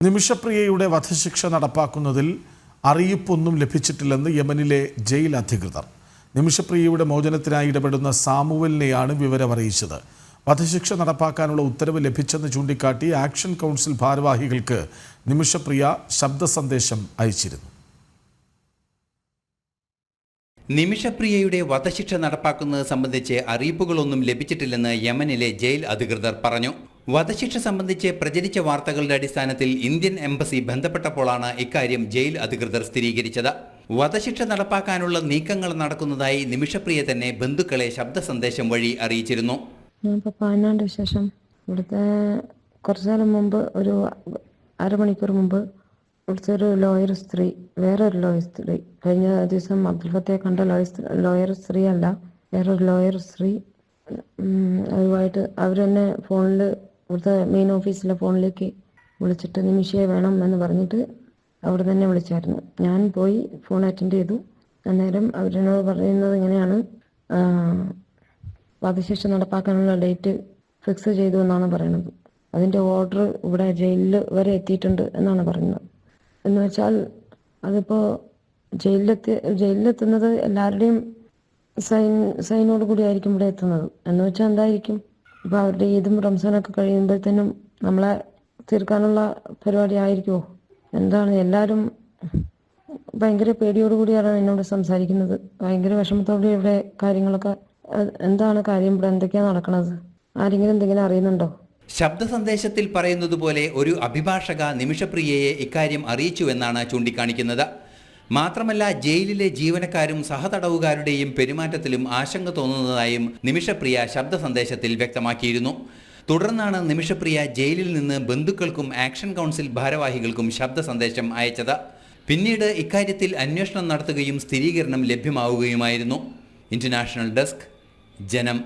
നിമിഷപ്രിയയുടെ വധശിക്ഷ നടപ്പാക്കുന്നതിൽ അറിയിപ്പൊന്നും ലഭിച്ചിട്ടില്ലെന്ന് യമനിലെ ജയിൽ അധികൃതർ. നിമിഷപ്രിയയുടെ മോചനത്തിനായി ഇടപെടുന്ന സാമുവലിനെയാണ് വിവരമറിയിച്ചത്. വധശിക്ഷ നടപ്പാക്കാനുള്ള ഉത്തരവ് ലഭിച്ചെന്ന് ചൂണ്ടിക്കാട്ടി ആക്ഷൻ കൗൺസിൽ ഭാരവാഹികൾക്ക് നിമിഷപ്രിയ ശബ്ദ സന്ദേശം അയച്ചിരുന്നു. നിമിഷപ്രിയയുടെ വധശിക്ഷ നടപ്പാക്കുന്നത് സംബന്ധിച്ച് അറിയിപ്പുകളൊന്നും ലഭിച്ചിട്ടില്ലെന്ന് യമനിലെ ജയിൽ അധികൃതർ പറഞ്ഞു. വധശിക്ഷ സംബന്ധിച്ച് പ്രചരിച്ച വാർത്തകളുടെ അടിസ്ഥാനത്തിൽ ഇന്ത്യൻ എംബസി ബന്ധപ്പെട്ടപ്പോഴാണ് ഇക്കാര്യം ജയിൽ അധികൃതർ സ്ഥിരീകരിച്ചത്. വധശിക്ഷ നടപ്പാക്കാനുള്ള നീക്കങ്ങൾ നടക്കുന്നതായി നിമിഷപ്രിയ തന്നെ ബന്ധുക്കളെ ശബ്ദ സന്ദേശം വഴി അറിയിച്ചിരുന്നു. ഞാനിപ്പോൾ പാനാണ്ട് ശേഷം ഇവിടുത്തെ കുറച്ചു നേരം മുമ്പ് ഒരു അരമണിക്കൂർ മുമ്പ് ഇവിടുത്തെ ഒരു ലോയർ സ്ത്രീ, വേറൊരു ലോയർ സ്ത്രീ, കഴിഞ്ഞ ദിവസം അബ്ദുൽ ഫത്തയെ കണ്ട ലോയർ സ്ത്രീ അല്ല, വേറൊരു ലോയർ സ്ത്രീ അതുമായിട്ട് അവരെന്നെ ഫോണിൽ ഇവിടുത്തെ മെയിൻ ഓഫീസിലെ ഫോണിലേക്ക് വിളിച്ചിട്ട് നിമിഷയെ വേണം എന്ന് പറഞ്ഞിട്ട് അവിടെ തന്നെ വിളിച്ചായിരുന്നു. ഞാൻ പോയി ഫോൺ അറ്റൻഡ് ചെയ്തു. അന്നേരം അവരെന്നോട് പറയുന്നത് ഇങ്ങനെയാണ്, വധശിക്ഷ നടപ്പാക്കാനുള്ള ഡേറ്റ് ഫിക്സ് ചെയ്തു എന്നാണ് പറയുന്നത്. അതിൻ്റെ ഓർഡർ ഇവിടെ ജയിലിൽ വരെ എത്തിയിട്ടുണ്ട് എന്നാണ് പറയുന്നത്. എന്ന് വെച്ചാൽ അതിപ്പോൾ ജയിലിലെത്തുന്നത് എല്ലാവരുടെയും സൈനോട് കൂടി ആയിരിക്കും ഇവിടെ എത്തുന്നത്. എന്ന് വെച്ചാൽ എന്തായിരിക്കും, ഇപ്പോൾ അവരുടെ ഈദും റംസാനൊക്കെ കഴിയുമ്പോഴത്തേനും നമ്മളെ തീർക്കാനുള്ള പരിപാടി ആയിരിക്കുമോ? എന്താണ്, എല്ലാവരും ഭയങ്കര പേടിയോടുകൂടിയാണ് എന്നോട് സംസാരിക്കുന്നത്. ഭയങ്കര വിഷമത്തോടെ ഇവിടെ കാര്യങ്ങളൊക്കെ, എന്താണ് കാര്യം, ഇവിടെ എന്തൊക്കെയാണ് നടക്കുന്നത്, ആരെങ്കിലും എന്തെങ്കിലും അറിയുന്നുണ്ടോ? ശബ്ദ സന്ദേശത്തിൽ പറയുന്നത് പോലെ ഒരു അഭിഭാഷക നിമിഷപ്രിയയെ ഇക്കാര്യം അറിയിച്ചുവെന്നാണ് ചൂണ്ടിക്കാണിക്കുന്നത്. മാത്രമല്ല, ജയിലിലെ ജീവനക്കാരും സഹതടവുകാരുടെയും പെരുമാറ്റത്തിലും ആശങ്ക തോന്നുന്നതായും നിമിഷപ്രിയ ശബ്ദ സന്ദേശത്തിൽ വ്യക്തമാക്കിയിരുന്നു. തുടർന്നാണ് നിമിഷപ്രിയ ജയിലിൽ നിന്ന് ബന്ധുക്കൾക്കും ആക്ഷൻ കൗൺസിൽ ഭാരവാഹികൾക്കും ശബ്ദ സന്ദേശം അയച്ചത്. പിന്നീട് ഇക്കാര്യത്തിൽ അന്വേഷണം നടത്തുകയും സ്ഥിരീകരണം ലഭ്യമാവുകയുമായിരുന്നു. ഇന്റർനാഷണൽ ഡെസ്ക്, ജനം.